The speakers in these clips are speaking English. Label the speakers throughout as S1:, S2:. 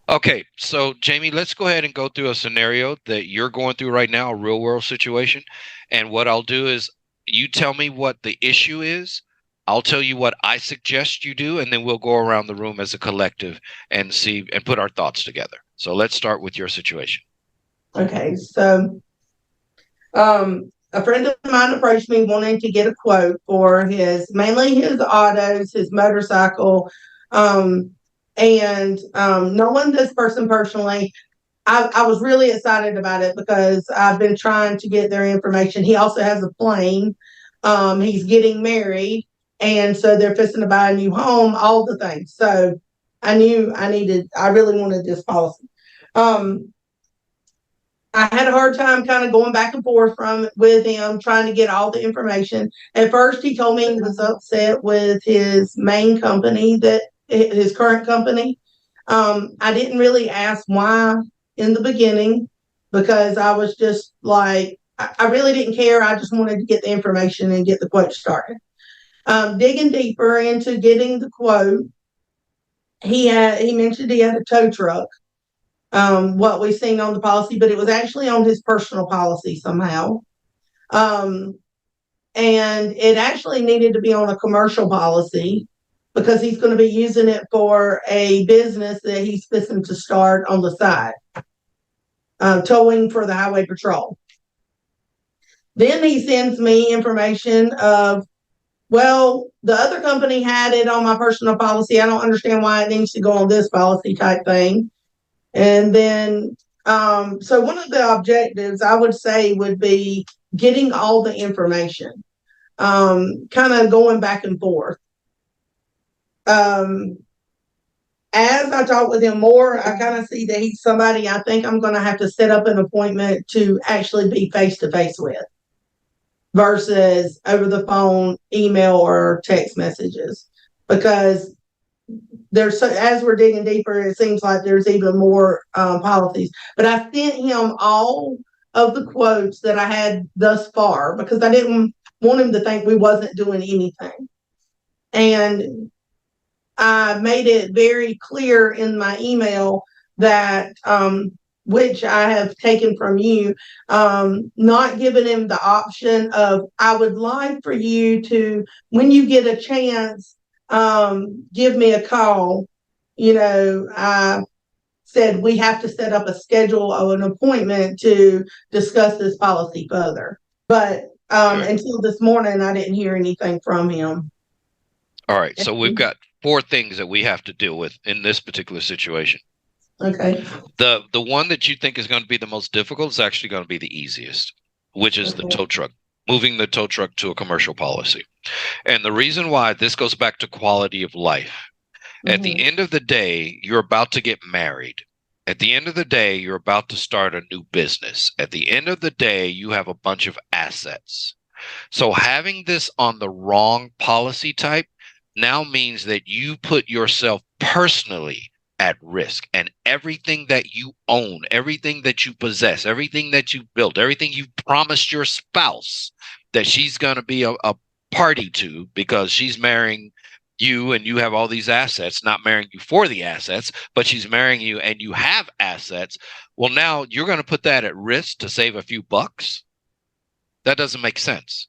S1: Okay, so Jamie, let's go ahead and go through a scenario that you're going through right now, a real world situation. And what I'll do is you tell me what the issue is. I'll tell you what I suggest you do, and then we'll go around the room as a collective and see and put our thoughts together. So let's start with your situation.
S2: Okay, so a friend of mine approached me wanting to get a quote for mainly his autos, his motorcycle, um, and knowing this person personally, I was really excited about it because I've been trying to get their information. He also has a plane. He's getting married, and so they're fixing to buy a new home. All the things. So I knew I needed. I really wanted this policy. Um, I had a hard time kind of going back and forth from with him, trying to get all the information. At first, he told me he was upset with his main company, that his current company. I didn't really ask why in the beginning because I was just like, I really didn't care. I just wanted to get the information and get the quote started. Digging deeper into getting the quote, he mentioned he had a tow truck, what we seen on the policy, but it was actually on his personal policy somehow. Um, and it actually needed to be on a commercial policy because he's going to be using it for a business that he's fixing to start on the side, towing for the highway patrol. Then he sends me information of, well, the other company had it on my personal policy. I don't understand why it needs to go on this policy type thing. And then, so one of the objectives I would say would be getting all the information, kind of going back and forth. Um, as I talk with him more, I kind of see that he's somebody I think I'm going to have to set up an appointment to actually be face to face with versus over the phone, email, or text messages. Because there's so, as we're digging deeper, it seems like there's even more policies. But I sent him all of the quotes that I had thus far because I didn't want him to think we wasn't doing anything. And I made it very clear in my email that, which I have taken from you, not giving him the option of, I would like for you to, when you get a chance, give me a call. I said we have to set up a schedule of an appointment to discuss this policy further. But
S1: Okay.
S2: until this morning, I didn't hear anything from him.
S1: All right. So we've got four things that we have to deal with in this particular situation.
S2: Okay.
S1: The one that you think is going to be the most difficult is actually going to be the easiest, which is the tow
S2: Okay.
S1: truck, moving the tow truck to a commercial policy. And the reason why this goes back to quality of life. At the
S2: Mm-hmm.
S1: end of the day, you're about to get married. At the end of the day, you're about to start a new business. At the end of the day, you have a bunch of assets. So having this on the wrong policy type now means that you put yourself personally at risk, and everything that you own, everything that you possess, everything that you built, everything you promised your spouse that she's going to be a party to because she's marrying you and you have all these assets, not marrying you for the assets, but she's marrying you and you have assets. Well, now you're going to put that at risk to save a few bucks. That doesn't make sense.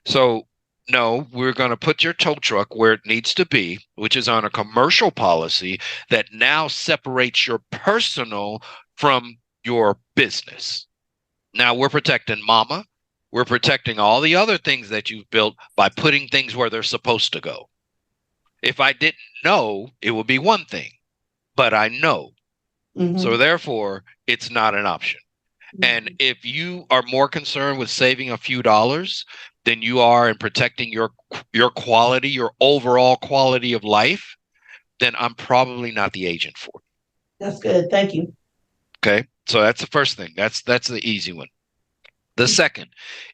S1: So, no, we're going to put your tow truck where it needs to be, which is on a commercial policy that now separates your personal from your business. Now we're protecting mama. We're protecting all the other things that you've built by putting things where they're supposed to go. If I didn't know, it would be one thing, but I know. So
S2: Mm-hmm.
S1: therefore, it's not an option. And if you are more concerned with saving a few dollars than you are in protecting your quality, your overall quality of life, then I'm probably not the agent for it.
S2: That's good. Thank you.
S1: Okay? So that's the first thing. That's the easy one. The second,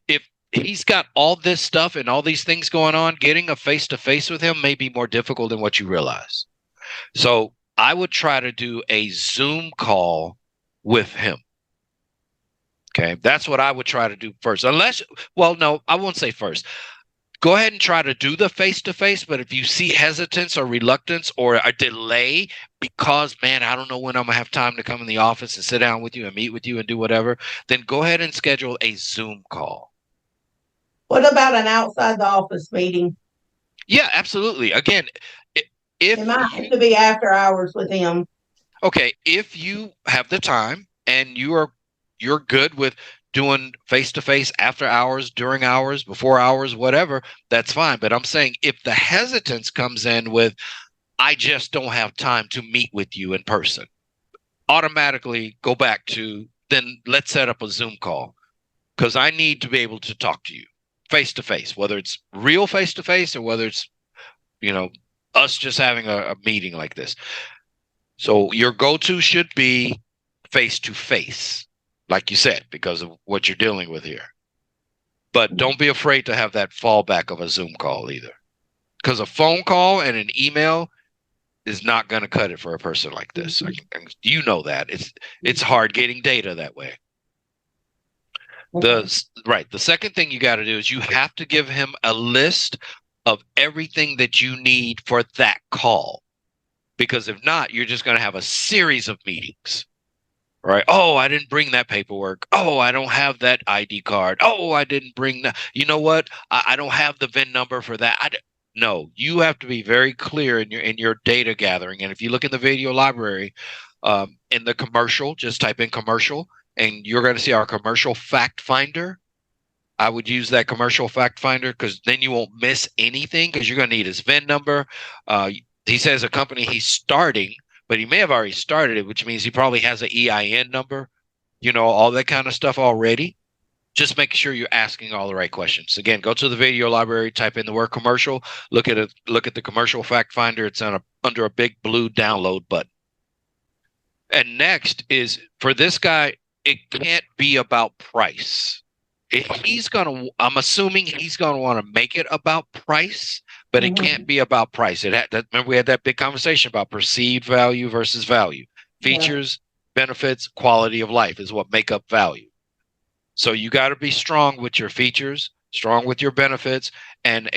S1: if he's got all this stuff and all these things going on, getting a face to face with him may be more difficult than what you realize. So I would try to do a Zoom call with him. Okay. That's what I would try to do first. Unless, well, no, I won't say first. go ahead and try to do the face-to-face, but if you see hesitance or reluctance or a delay because, man, I don't know when I'm going to have time to come in the office and sit down with you and meet with you and do whatever, then go ahead and schedule a Zoom call.
S2: What about an outside the office meeting?
S1: Yeah, absolutely. Again, if
S2: It might have to be after hours with him.
S1: okay, if you have the time and you're good with doing face to face after hours, during hours, before hours, whatever, that's fine. But I'm saying if the hesitance comes in with, I just don't have time to meet with you in person, automatically go back to, then let's set up a Zoom call because I need to be able to talk to you face to face, whether it's real face to face or whether it's, us just having a meeting like this. So your go-to should be face to face, like you said, because of what you're dealing with here. But don't be afraid to have that fallback of a Zoom call either, because a phone call and an email is not going to cut it for a person like this. You know that it's hard getting data that way. The second thing you got to do is you have to give him a list of everything that you need for that call. Because if not, you're just going to have a series of meetings, right? Oh, I didn't bring that paperwork. Oh, I don't have that ID card. Oh, I didn't bring that. You know what? I don't have the VIN number for that. No, you have to be very clear in your data gathering. And if you look in the video library, in the commercial, just type in commercial, and you're going to see our commercial fact finder. I would use that commercial fact finder because then you won't miss anything because you're going to need his VIN number. He says a company he's starting, but he may have already started it, which means he probably has an EIN number, all that kind of stuff already. Just make sure you're asking all the right questions. Again, go to the video library, type in the word commercial, look at the commercial fact finder. It's under a big blue download button. And next is for this guy, it can't be about price. I'm assuming he's going to want to make it about price, but it can't be about price. Remember we had that big conversation about perceived value versus value. Features, benefits, quality of life is what make up value. So you got to be strong with your features, strong with your benefits, and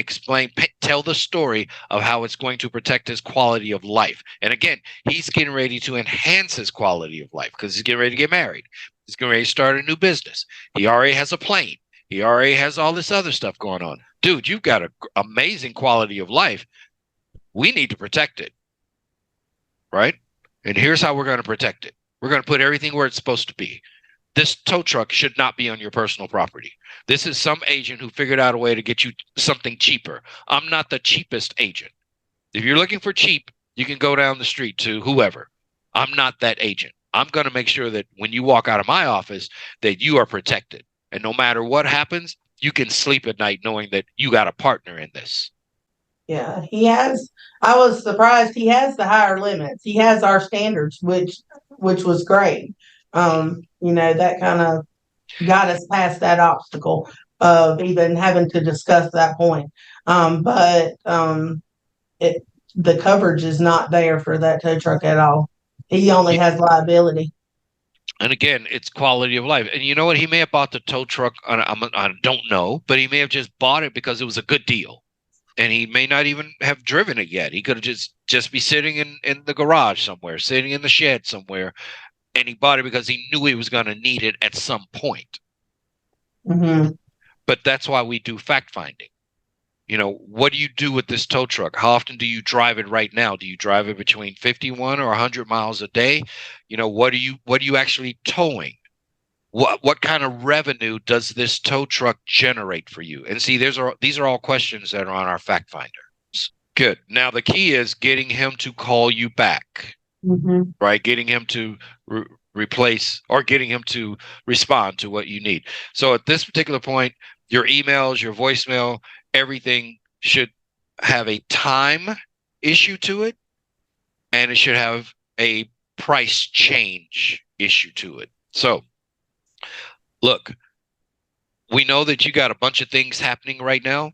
S1: tell the story of how it's going to protect his quality of life. And again, he's getting ready to enhance his quality of life because he's getting ready to get married. He's getting ready to start a new business. He already has a plane. He already has all this other stuff going on. Dude, you've got an amazing quality of life. We need to protect it, right? And here's how we're going to protect it. We're going to put everything where it's supposed to be. This tow truck should not be on your personal property. This is some agent who figured out a way to get you something cheaper. I'm not the cheapest agent. If you're looking for cheap, you can go down the street to whoever. I'm not that agent. I'm going to make sure that when you walk out of my office, that you are protected. And no matter what happens, you can sleep at night knowing that you got a partner in this.
S2: Yeah, he has. I was surprised he has the higher limits. He has our standards, which was great. That kind of got us past that obstacle of even having to discuss that point. But the coverage is not there for that tow truck at all. He only has liability.
S1: And again, it's quality of life. And you know what? He may have bought the tow truck. I don't know, but he may have just bought it because it was a good deal. And he may not even have driven it yet. He could have just be sitting in the garage somewhere, sitting in the shed somewhere. And he bought it because he knew he was going to need it at some point.
S2: Mm-hmm.
S1: But that's why we do fact finding. What do you do with this tow truck? How often do you drive it right now? Do you drive it between 51 or 100 miles a day? What are you actually towing? What kind of revenue does this tow truck generate for you? And see, these are all questions that are on our fact finder. Good. Now the key is getting him to call you back, right? Getting him to replace or getting him to respond to what you need. So at this particular point, your emails, your voicemail, everything should have a time issue to it, and it should have a price change issue to it. So look, we know that you got a bunch of things happening right now.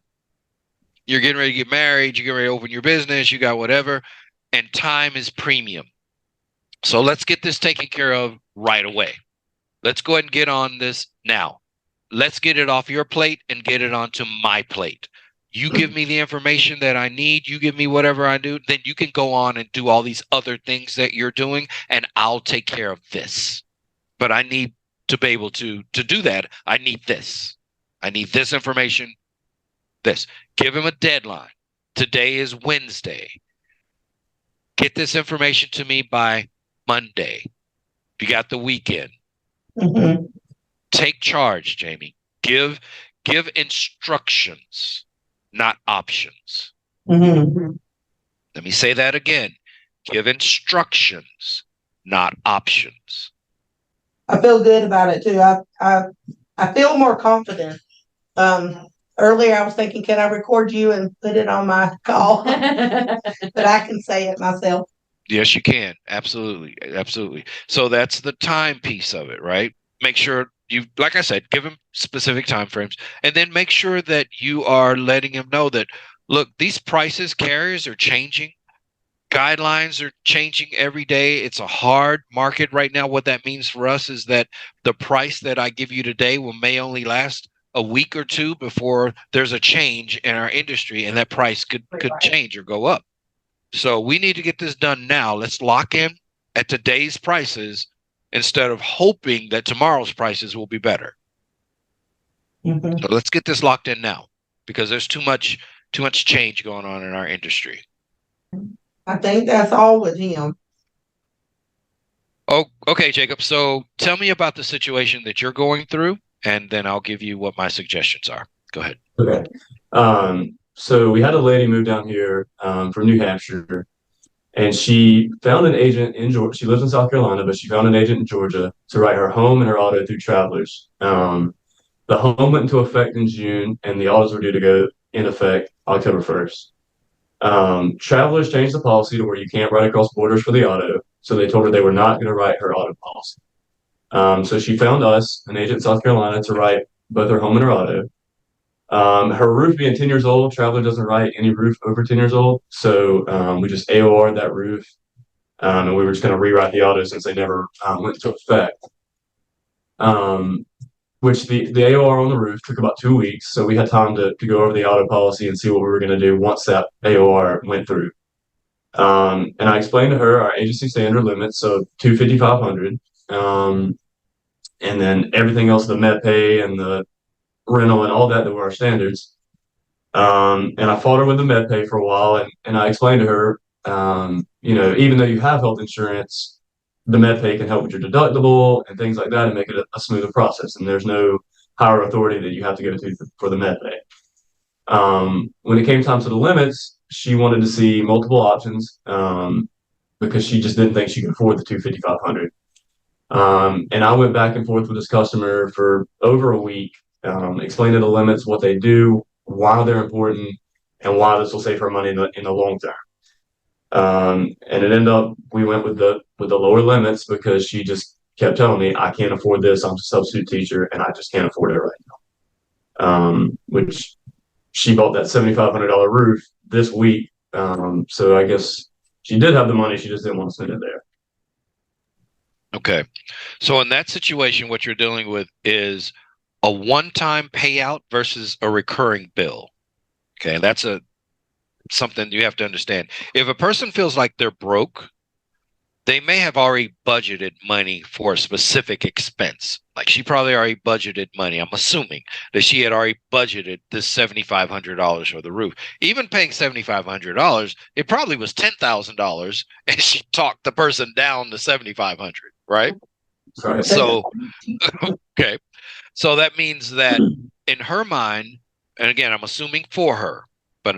S1: You're getting ready to get married. You're getting ready to open your business. You got whatever. And time is premium. So let's get this taken care of right away. Let's go ahead and get on this now. Let's get it off your plate and get it onto my plate. You give me the information that I need, you give me whatever I do, then you can go on and do all these other things that you're doing, and I'll take care of this. But I need to be able to do that. I need this. I need this information, this. Give him a deadline. Today is Wednesday. Get this information to me by Monday. You got the weekend.
S2: Mm-hmm.
S1: Take charge, Jamie. Give instructions, not options.
S2: Mm-hmm.
S1: Let me say that again. Give instructions, not options.
S2: I feel good about it too. I feel more confident. Earlier I was thinking, can I record you and put it on my call? But I can say it myself.
S1: Yes, you can. Absolutely. Absolutely. So that's the time piece of it, right? Make sure you, like I said, give them specific time frames, and then make sure that you are letting them know that, look, these prices, carriers are changing. Guidelines are changing every day. It's a hard market right now. What that means for us is that the price that I give you today may only last a week or two before there's a change in our industry, and that price could change or go up. So we need to get this done now. Let's lock in at today's prices instead of hoping that tomorrow's prices will be better.
S2: Mm-hmm.
S1: So let's get this locked in now, because there's too much change going on in our industry.
S2: I think that's all with him.
S1: Oh, okay, Jacob. So tell me about the situation that you're going through, and then I'll give you what my suggestions are. Go ahead.
S3: Okay. So we had a lady move down here from New Hampshire, and she found an agent in Georgia. She lives in South Carolina, but she found an agent in Georgia to write her home and her auto through Travelers. The home went into effect in June, and the autos were due to go in effect October 1st. Travelers changed the policy to where you can't write across borders for the auto, so they told her they were not going to write her auto policy. So she found us, an agent in South Carolina, to write both her home and her auto. Her roof being 10 years old, Traveler doesn't write any roof over 10 years old. So we just AOR'd that roof. And we were just going to rewrite the auto since they never went into effect. Which the AOR on the roof took about 2 weeks. So we had time to go over the auto policy and see what we were going to do once that AOR went through. And I explained to her our agency standard limits, so 250-500. And then everything else, the MedPay and the rental and all that were our standards. And I fought her with the MedPay for a while, and I explained to her, even though you have health insurance, the MedPay can help with your deductible and things like that and make it a smoother process. And there's no higher authority that you have to go to for the MedPay. When it came time to the limits, she wanted to see multiple options because she just didn't think she could afford the 250-500. And I went back and forth with this customer for over a week, explaining the limits, what they do, why they're important, and why this will save her money in the long term. And it ended up we went with the lower limits because she just kept telling me, I can't afford this. I'm a substitute teacher and I just can't afford it right now. Which she bought that $7,500 roof this week. So I guess she did have the money, she just didn't want to spend it there.
S1: Okay. So in that situation, what you're dealing with is a one-time payout versus a recurring bill. Okay. That's something you have to understand. If a person feels like they're broke, they may have already budgeted money for a specific expense. Like she probably already budgeted money. I'm assuming that she had already budgeted this $7,500 for the roof. Even paying $7,500, it probably was $10,000, and she talked the person down to $7,500, right?
S3: Right.
S1: So, okay. So that means that in her mind, and again, I'm assuming for her, but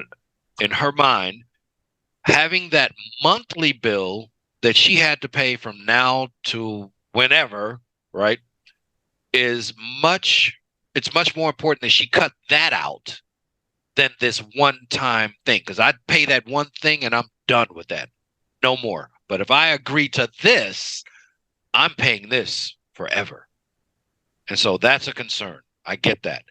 S1: in her mind, having that monthly bill that she had to pay from now to whenever, right, it's much more important that she cut that out than this one-time thing. Because I'd pay that one thing and I'm done with that. No more. But if I agree to this, I'm paying this forever. And so that's a concern. I get that.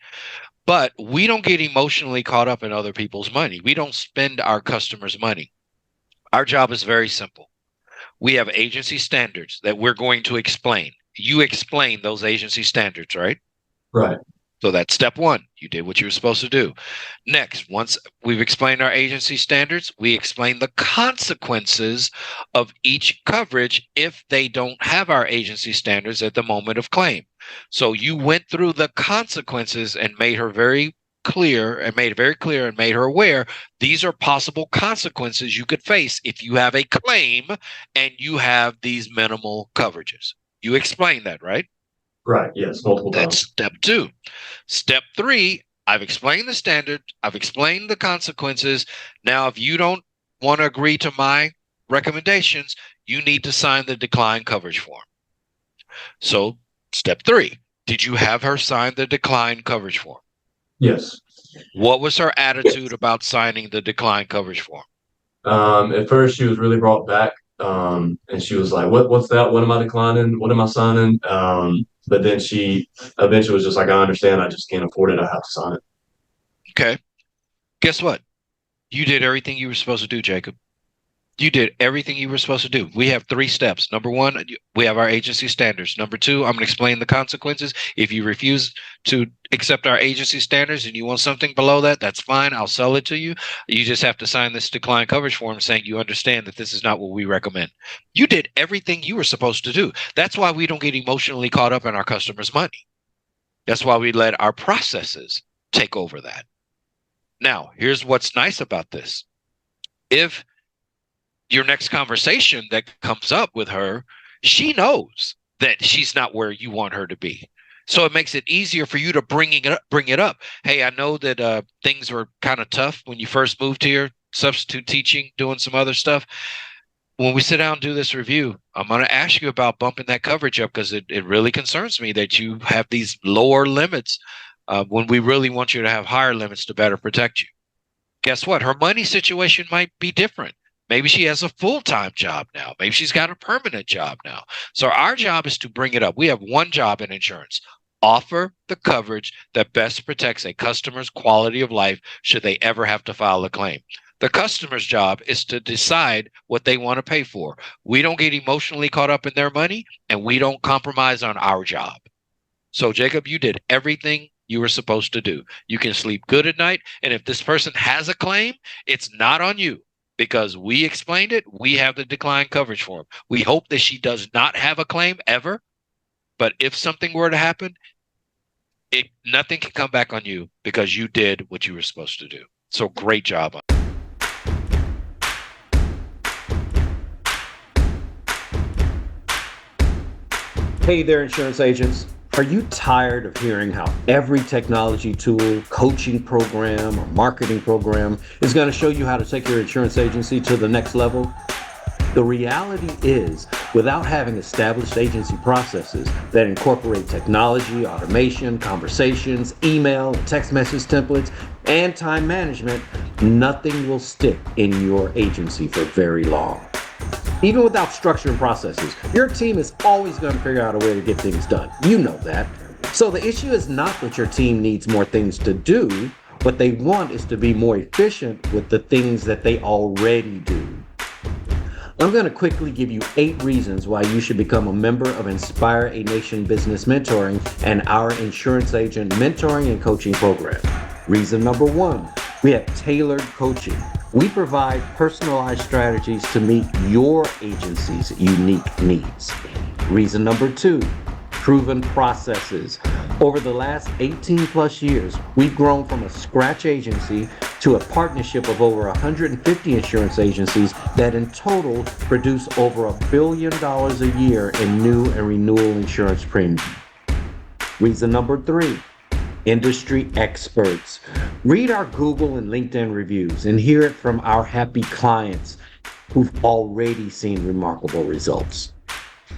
S1: But we don't get emotionally caught up in other people's money. We don't spend our customers' money. Our job is very simple. We have agency standards that we're going to explain. You explain those agency standards, right?
S3: Right.
S1: So that's step one. You did what you were supposed to do. Next, once we've explained our agency standards, we explain the consequences of each coverage if they don't have our agency standards at the moment of claim. So you went through the consequences and made her very clear and made it very clear and made her aware these are possible consequences you could face if you have a claim and you have these minimal coverages. You explained that, right?
S3: Right. Yes. Multiple
S1: That's
S3: times.
S1: step two. Step three, I've explained the standard. I've explained the consequences. Now, if you don't want to agree to my recommendations, you need to sign the decline coverage form. So step three, did you have her sign the decline coverage form?
S3: Yes.
S1: What was her attitude about signing the decline coverage form?
S3: At first she was really brought back. And she was like, what's that? What am I declining? What am I signing? But then she eventually was just like, I understand. I just can't afford it. I have to sign it.
S1: Okay. Guess what? You did everything you were supposed to do, Jacob. You did everything you were supposed to do. We have 3 steps. Number 1, we have our agency standards. Number 2, I'm going to explain the consequences. If you refuse to accept our agency standards and you want something below that, that's fine. I'll sell it to you. You just have to sign this decline coverage form saying you understand that this is not what we recommend. You did everything you were supposed to do. That's why we don't get emotionally caught up in our customers' money. That's why we let our processes take over that. Now, here's what's nice about this. If your next conversation that comes up with her, she knows that she's not where you want her to be. So it makes it easier for you to bring it up. Hey, I know that things were kind of tough when you first moved here, substitute teaching, doing some other stuff. When we sit down and do this review, I'm going to ask you about bumping that coverage up because it really concerns me that you have these lower limits when we really want you to have higher limits to better protect you. Guess what? Her money situation might be different. Maybe she has a full-time job now. Maybe she's got a permanent job now. So our job is to bring it up. We have one job in insurance: offer the coverage that best protects a customer's quality of life should they ever have to file a claim. The customer's job is to decide what they want to pay for. We don't get emotionally caught up in their money, and we don't compromise on our job. So, Jacob, you did everything you were supposed to do. You can sleep good at night, and if this person has a claim, it's not on you. Because we explained it, we have the decline coverage form. We hope that she does not have a claim ever, but if something were to happen, nothing can come back on you because you did what you were supposed to do. So great job.
S4: Hey there, insurance agents. Are you tired of hearing how every technology tool, coaching program, or marketing program is going to show you how to take your insurance agency to the next level? The reality is, without having established agency processes that incorporate technology, automation, conversations, email, text message templates, and time management, nothing will stick in your agency for very long. Even without structure and processes, your team is always going to figure out a way to get things done. You know that. So the issue is not that your team needs more things to do. What they want is to be more efficient with the things that they already do. I'm going to quickly give you 8 reasons why you should become a member of Inspire a Nation Business Mentoring and our insurance agent mentoring and coaching program. Reason number 1, we have tailored coaching. We provide personalized strategies to meet your agency's unique needs. Reason number 2, proven processes. Over the last 18 plus years, we've grown from a scratch agency to a partnership of over 150 insurance agencies that in total produce over $1 billion a year in new and renewal insurance premium. Reason number 3, industry experts. Read our Google and LinkedIn reviews and hear it from our happy clients who've already seen remarkable results.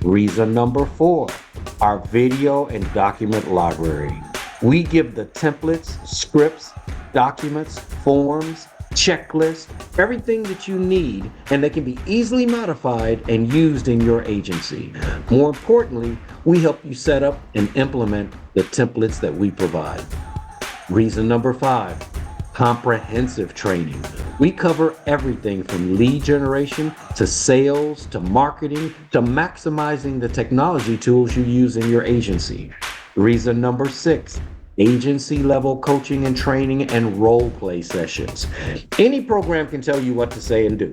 S4: Reason number 4, our video and document library. We give the templates, scripts, documents, forms, checklists, everything that you need, and they can be easily modified and used in your agency. More importantly, we help you set up and implement the templates that we provide. Reason number 5, comprehensive training. We cover everything from lead generation to sales to marketing to maximizing the technology tools you use in your agency. Reason number 6, agency level coaching and training, and role play sessions. Any program can tell you what to say and do,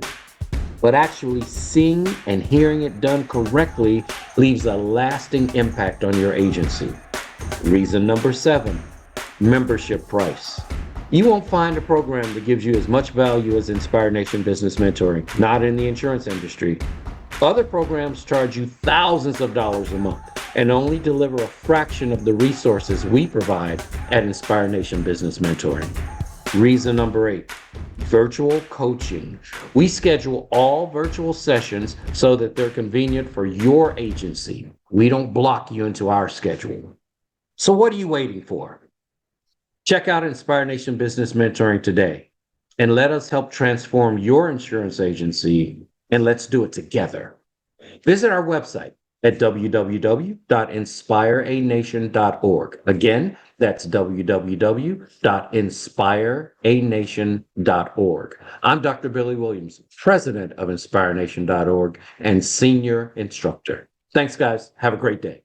S4: but actually seeing and hearing it done correctly leaves a lasting impact on your agency. Reason number 7, membership price. You won't find a program that gives you as much value as Inspire Nation Business Mentoring, not in the insurance industry. Other programs charge you thousands of dollars a month and only deliver a fraction of the resources we provide at Inspire Nation Business Mentoring. Reason number 8, virtual coaching. We schedule all virtual sessions so that they're convenient for your agency. We don't block you into our schedule. So what are you waiting for? Check out Inspire Nation Business Mentoring today and let us help transform your insurance agency, and let's do it together. Visit our website at www.inspireanation.org. Again, that's www.inspireanation.org. I'm Dr. Billy Williams, president of InspireNation.org and senior instructor. Thanks, guys. Have a great day.